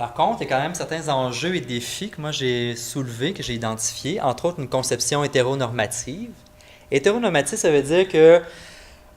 Par contre, il y a quand même certains enjeux et défis que moi j'ai soulevés, que j'ai identifiés, entre autres une conception hétéronormative. Hétéronormative, ça veut dire que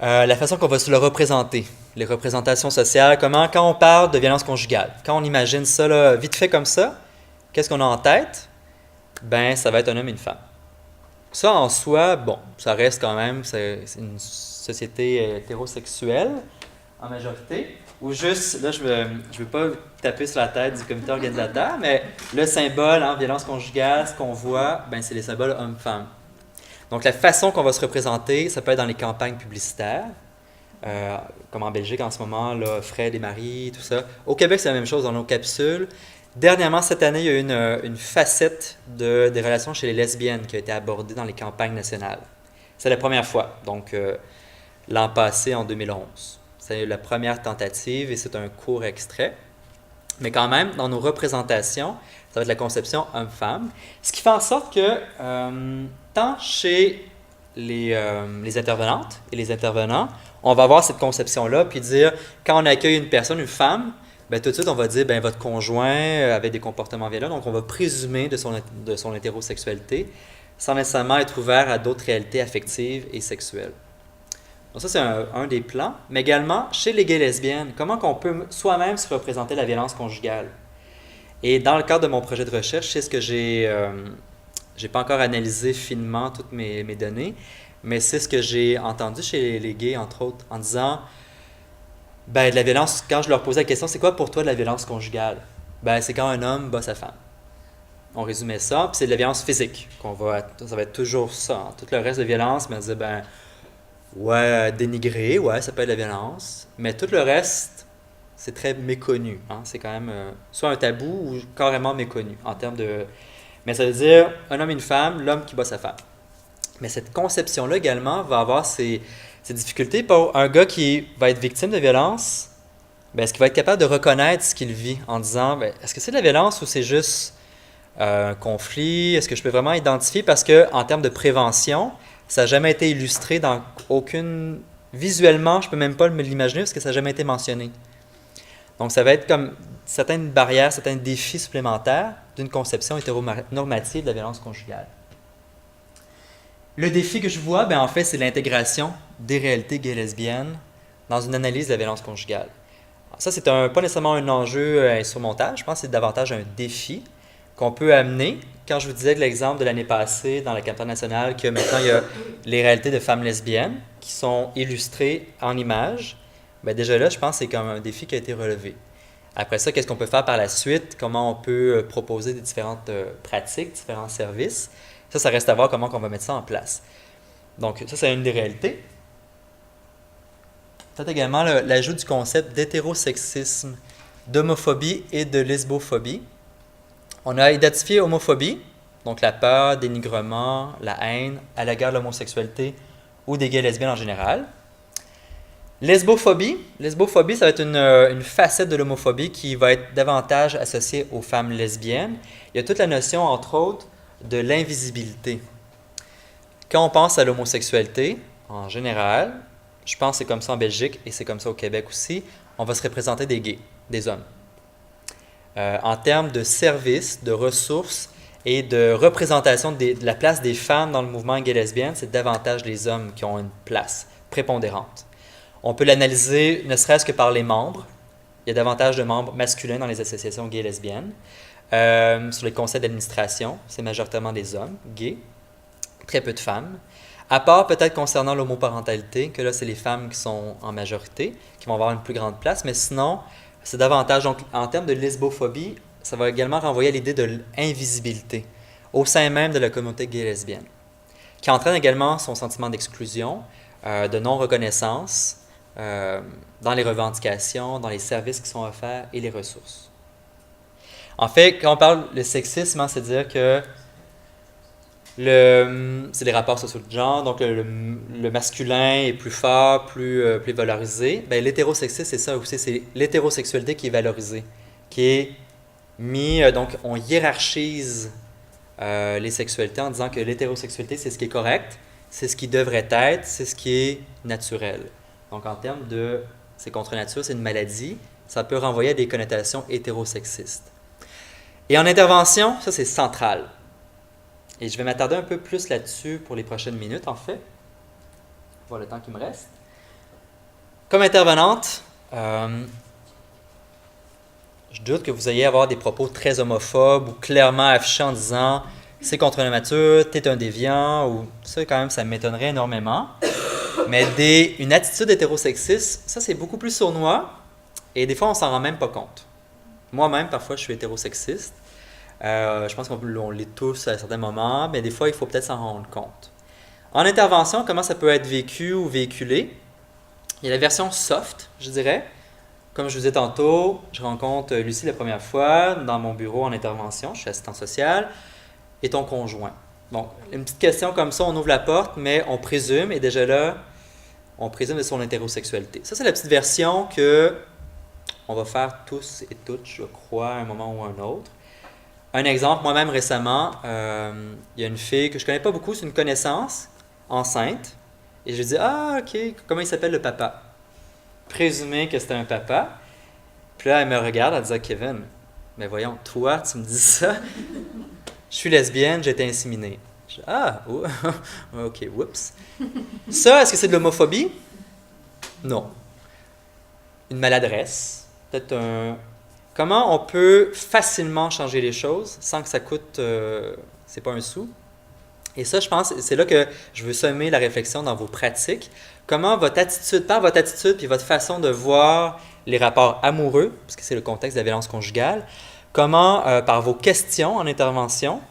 la façon qu'on va se le représenter, les représentations sociales, comment, quand on parle de violence conjugale, quand on imagine ça là, vite fait comme ça, qu'est-ce qu'on a en tête? Ben, ça va être un homme et une femme. Ça, en soi, bon, ça reste quand même, c'est une société hétérosexuelle en majorité. Ou juste, là, je veux pas taper sur la tête du comité organisateur, mais le symbole en violence conjugale, ce qu'on voit, ben, c'est les symboles homme-femme. Donc, la façon qu'on va se représenter, ça peut être dans les campagnes publicitaires, comme en Belgique en ce moment, là, Fred et Marie, tout ça. Au Québec, c'est la même chose dans nos capsules. Dernièrement, cette année, il y a eu une facette des relations chez les lesbiennes qui a été abordée dans les campagnes nationales. C'est la première fois, donc l'an passé, en 2011. C'est la première tentative et c'est un court extrait. Mais quand même, dans nos représentations, ça va être la conception homme-femme. Ce qui fait en sorte que, tant chez les intervenantes et les intervenants, on va avoir cette conception-là, puis dire, quand on accueille une personne, une femme, ben, tout de suite, on va dire, ben, votre conjoint avait des comportements violents, donc on va présumer de son hétérosexualité, sans nécessairement être ouvert à d'autres réalités affectives et sexuelles. Donc ça, c'est un des plans. Mais également, chez les gays lesbiennes, comment qu'on peut soi-même se représenter la violence conjugale? Et dans le cadre de mon projet de recherche, c'est ce que j'ai pas encore analysé finement toutes mes données, mais c'est ce que j'ai entendu chez les gays, entre autres, en disant, ben, de la violence, quand je leur posais la question, c'est quoi pour toi de la violence conjugale? Ben, c'est quand un homme bat sa femme. On résumait ça, puis c'est de la violence physique. Ça va être toujours ça. Hein. Tout le reste de violence, mais on disait, ben, ouais, dénigrer, ouais, ça peut être de la violence. Mais tout le reste, c'est très méconnu. Hein. C'est quand même soit un tabou ou carrément méconnu en termes de. Mais ça veut dire un homme et une femme, l'homme qui bat sa femme. Mais cette conception-là également va avoir ses difficultés pour un gars qui va être victime de violence. Ben, est-ce qu'il va être capable de reconnaître ce qu'il vit en disant, ben, est-ce que c'est de la violence ou c'est juste un conflit? Est-ce que je peux vraiment identifier? Parce que en termes de prévention, ça n'a jamais été illustré dans aucune. Visuellement, je peux même pas me l'imaginer parce que ça n'a jamais été mentionné. Donc, ça va être comme certaines barrières, certains défis supplémentaires d'une conception hétéronormative de la violence conjugale. Le défi que je vois, ben, en fait, c'est l'intégration des réalités gays lesbiennes dans une analyse de la violence conjugale. Alors, ça, c'est pas nécessairement un enjeu insurmontable, je pense que c'est davantage un défi qu'on peut amener. Quand je vous disais que l'exemple de l'année passée dans la capitale nationale, que maintenant il y a les réalités de femmes lesbiennes qui sont illustrées en images, ben déjà là, je pense que c'est comme un défi qui a été relevé. Après ça, qu'est-ce qu'on peut faire par la suite? Comment on peut proposer des différentes pratiques, différents services? Ça reste à voir comment on va mettre ça en place. Donc, ça, c'est une des réalités. Peut-être également l'ajout du concept d'hétérosexisme, d'homophobie et de lesbophobie. On a identifié homophobie, donc la peur, dénigrement, la haine à l'égard de l'homosexualité ou des gays et lesbiennes en général. Lesbophobie, ça va être une facette de l'homophobie qui va être davantage associée aux femmes lesbiennes. Il y a toute la notion, entre autres, de l'invisibilité. Quand on pense à l'homosexualité, en général, je pense que c'est comme ça en Belgique et c'est comme ça au Québec aussi, on va se représenter des gays, des hommes. En termes de services, de ressources et de représentation de la place des femmes dans le mouvement gay-lesbienne, c'est davantage les hommes qui ont une place prépondérante. On peut l'analyser ne serait-ce que par les membres. Il y a davantage de membres masculins dans les associations gay-lesbiennes. Sur les conseils d'administration, c'est majoritairement des hommes gays, très peu de femmes. À part peut-être concernant l'homoparentalité, que là, c'est les femmes qui sont en majorité, qui vont avoir une plus grande place, mais sinon, c'est davantage. Donc, en termes de lesbophobie, ça va également renvoyer à l'idée de l'invisibilité au sein même de la communauté gay-lesbienne, qui entraîne également son sentiment d'exclusion, de non-reconnaissance dans les revendications, dans les services qui sont offerts et les ressources. En fait, quand on parle de sexisme, hein, c'est dire que c'est les rapports sociaux de genre, donc le masculin est plus fort, plus valorisé. Ben, l'hétérosexisme, c'est ça aussi, c'est l'hétérosexualité qui est valorisée, qui est donc on hiérarchise les sexualités en disant que l'hétérosexualité, c'est ce qui est correct, c'est ce qui devrait être, c'est ce qui est naturel. Donc en termes de c'est contre nature, c'est une maladie, ça peut renvoyer à des connotations hétérosexistes. Et en intervention, ça c'est central. Et je vais m'attarder un peu plus là-dessus pour les prochaines minutes, en fait. Voilà le temps qui me reste. Comme intervenante, je doute que vous ayez à avoir des propos très homophobes ou clairement affichés en disant c'est contre la nature, t'es un déviant, ou ça quand même, ça m'étonnerait énormément. Mais une attitude hétérosexiste, ça c'est beaucoup plus sournois et des fois on s'en rend même pas compte. Moi-même, parfois, je suis hétérosexiste. Je pense qu'on l'est tous à certains moments, mais des fois, il faut peut-être s'en rendre compte. En intervention, comment ça peut être vécu ou véhiculé? Il y a la version soft, je dirais. Comme je vous disais tantôt, je rencontre Lucie la première fois dans mon bureau en intervention, je suis assistant social, et ton conjoint. Donc, une petite question comme ça, on ouvre la porte, mais on présume, et déjà là, on présume de son hétérosexualité. Ça, c'est la petite version que on va faire tous et toutes, je crois, à un moment ou à un autre. Un exemple, moi-même récemment, il y a une fille que je connais pas beaucoup, c'est une connaissance, enceinte, et je lui dis « Ah, ok, comment il s'appelle le papa? » Présumé que c'était un papa. Puis là, elle me regarde, elle dit « Kevin, mais voyons, toi, tu me dis ça? Je suis lesbienne, j'ai été inséminée. » Je dis « Ah, oh, ok, whoops. » Ça, est-ce que c'est de l'homophobie? Non. Une maladresse, peut-être un... Comment on peut facilement changer les choses sans que ça coûte, c'est pas un sou? Et ça, je pense, c'est là que je veux semer la réflexion dans vos pratiques. Comment votre attitude, par votre attitude puis votre façon de voir les rapports amoureux, parce que c'est le contexte de la violence conjugale, comment, par vos questions en intervention,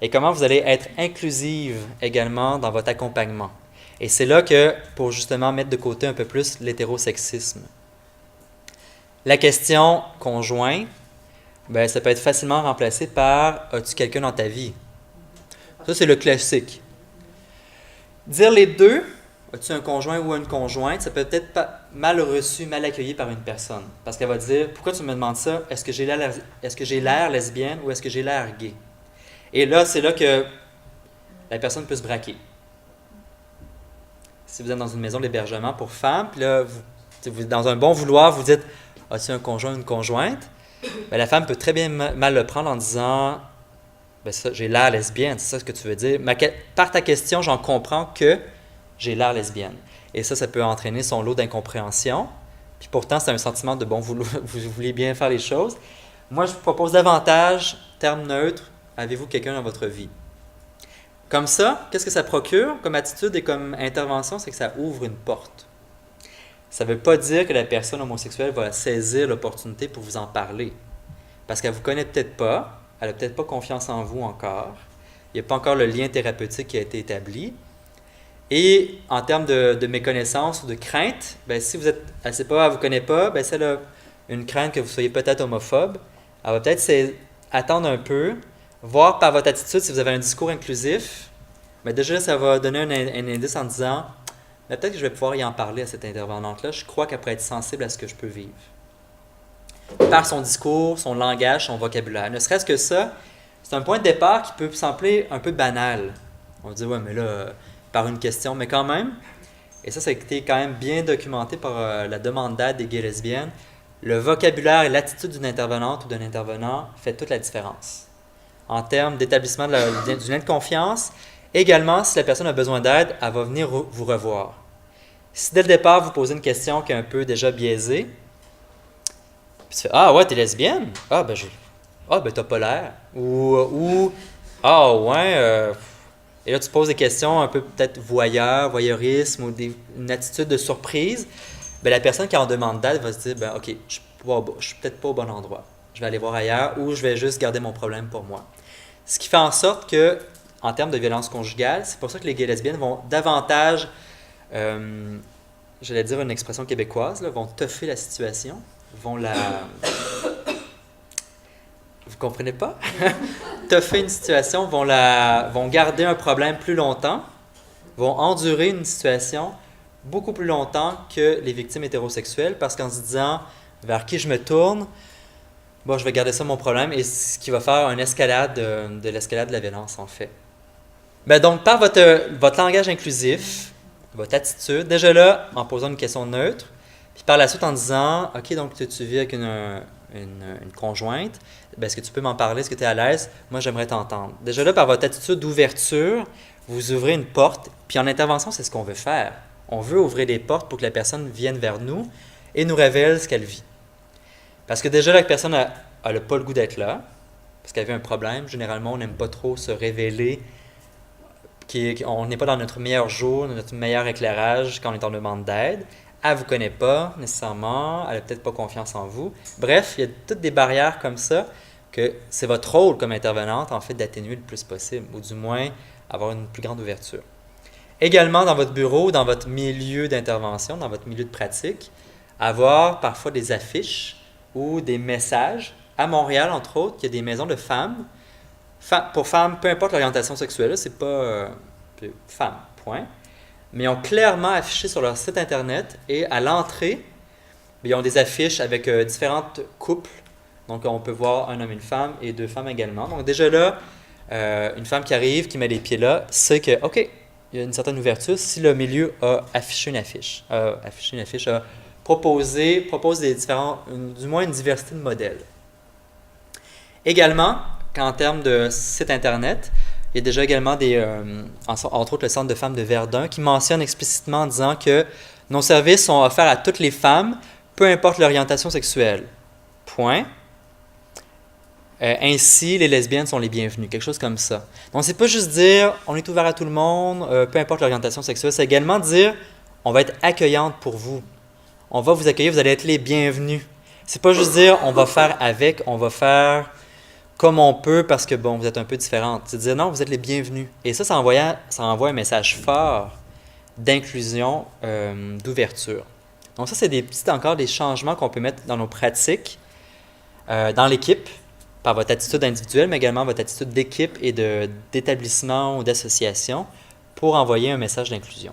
et comment vous allez être inclusive également dans votre accompagnement. Et c'est là que, pour justement mettre de côté un peu plus l'hétérosexisme. La question conjoint, ben, ça peut être facilement remplacé par « As-tu quelqu'un dans ta vie? » Ça, c'est le classique. Dire les deux, as-tu un conjoint ou une conjointe, ça peut être mal reçu, mal accueilli par une personne. Parce qu'elle va dire, pourquoi tu me demandes ça? Est-ce que j'ai l'air lesbienne ou est-ce que j'ai l'air gay? Et là, c'est là que la personne peut se braquer. Si vous êtes dans une maison d'hébergement pour femmes, puis là, vous, dans un bon vouloir, vous dites, as-tu un conjoint ou une conjointe? Ben, la femme peut très bien mal le prendre en disant, ben ça, j'ai l'air lesbienne, c'est ça ce que tu veux dire. Par ta question, j'en comprends que j'ai l'air lesbienne. Et ça peut entraîner son lot d'incompréhension. Puis pourtant, c'est un sentiment de bon vouloir, vous voulez bien faire les choses. Moi, je vous propose davantage, terme neutre, avez-vous quelqu'un dans votre vie? Comme ça, qu'est-ce que ça procure comme attitude et comme intervention? C'est que ça ouvre une porte. Ça ne veut pas dire que la personne homosexuelle va saisir l'opportunité pour vous en parler. Parce qu'elle ne vous connaît peut-être pas, elle n'a peut-être pas confiance en vous encore, il n'y a pas encore le lien thérapeutique qui a été établi. Et en termes de méconnaissance ou de crainte, ben, si elle ne sait pas, elle ne vous connaît pas, ben, si elle a une crainte que vous soyez peut-être homophobe, elle va peut-être attendre un peu, voir par votre attitude si vous avez un discours inclusif. Mais déjà, ça va donner un indice en disant mais peut-être que je vais pouvoir y en parler à cette intervenante-là. Je crois qu'elle pourrait être sensible à ce que je peux vivre. Par son discours, son langage, son vocabulaire. Ne serait-ce que ça, c'est un point de départ qui peut sembler un peu banal. On va dire, ouais, mais là, par une question, mais quand même, et ça a été quand même bien documenté par la demande d'aide des gays lesbiennes, le vocabulaire et l'attitude d'une intervenante ou d'un intervenant fait toute la différence. En termes d'établissement du lien de confiance, également, si la personne a besoin d'aide, elle va venir vous revoir. Si dès le départ, vous posez une question qui est un peu déjà biaisée, puis tu fais « Ah ouais, t'es lesbienne? Ah ben t'as pas l'air. » Ou « Ah ouais, et là tu poses des questions un peu peut-être voyeurisme ou une attitude de surprise. Ben, la personne qui en demande d'aide va se dire ben, « Ok, je suis peut-être pas au bon endroit. Je vais aller voir ailleurs ou je vais juste garder mon problème pour moi. » Ce qui fait en sorte que, en termes de violence conjugale, c'est pour ça que les gays lesbiennes vont davantage, j'allais dire une expression québécoise, là, vont teuffer la situation, vont la... Vous comprenez pas? Teuffer une situation, vont garder un problème plus longtemps, vont endurer une situation beaucoup plus longtemps que les victimes hétérosexuelles, parce qu'en se disant vers qui je me tourne, bon, je vais garder ça mon problème, et ce qui va faire une escalade de l'escalade de la violence, en fait. Ben donc, par votre langage inclusif, votre attitude, déjà là, en posant une question neutre, puis par la suite en disant, OK, donc tu vis avec une conjointe, ben, est-ce que tu peux m'en parler? Est-ce que tu es à l'aise? Moi, j'aimerais t'entendre. Déjà là, par votre attitude d'ouverture, vous ouvrez une porte. Puis en intervention, c'est ce qu'on veut faire. On veut ouvrir les portes pour que la personne vienne vers nous et nous révèle ce qu'elle vit. Parce que déjà, la personne n'a pas le goût d'être là, parce qu'elle a un problème. Généralement, on n'aime pas trop se révéler, on n'est pas dans notre meilleur jour, dans notre meilleur éclairage quand on est en demande d'aide. Elle ne vous connaît pas nécessairement, elle n'a peut-être pas confiance en vous. Bref, il y a toutes des barrières comme ça que c'est votre rôle comme intervenante, en fait, d'atténuer le plus possible, ou du moins avoir une plus grande ouverture. Également, dans votre bureau, dans votre milieu d'intervention, dans votre milieu de pratique, avoir parfois des affiches ou des messages. À Montréal, entre autres, il y a des maisons de femmes. Pour femmes, peu importe l'orientation sexuelle, c'est pas femme, point. Mais ils ont clairement affiché sur leur site internet et à l'entrée, ils ont des affiches avec différentes couples. Donc, on peut voir un homme, une femme et 2 femmes également. Donc, déjà là, une femme qui arrive, qui met les pieds là, sait que, OK, il y a une certaine ouverture si le milieu a affiché une affiche, propose du moins une diversité de modèles. Également, en termes de site internet, il y a déjà également entre autres le Centre de femmes de Verdun qui mentionne explicitement en disant que nos services sont offerts à toutes les femmes, peu importe l'orientation sexuelle. Point. Ainsi, les lesbiennes sont les bienvenues, quelque chose comme ça. Donc, c'est pas juste dire on est ouvert à tout le monde, peu importe l'orientation sexuelle, c'est également dire on va être accueillante pour vous. On va vous accueillir, vous allez être les bienvenus. C'est pas juste dire on va faire avec, on va faire comme on peut parce que bon, vous êtes un peu différentes. C'est dire non, vous êtes les bienvenus. Et ça envoie un message fort d'inclusion, d'ouverture. Donc ça, c'est encore des changements qu'on peut mettre dans nos pratiques, dans l'équipe, par votre attitude individuelle, mais également votre attitude d'équipe et d'établissement ou d'association pour envoyer un message d'inclusion.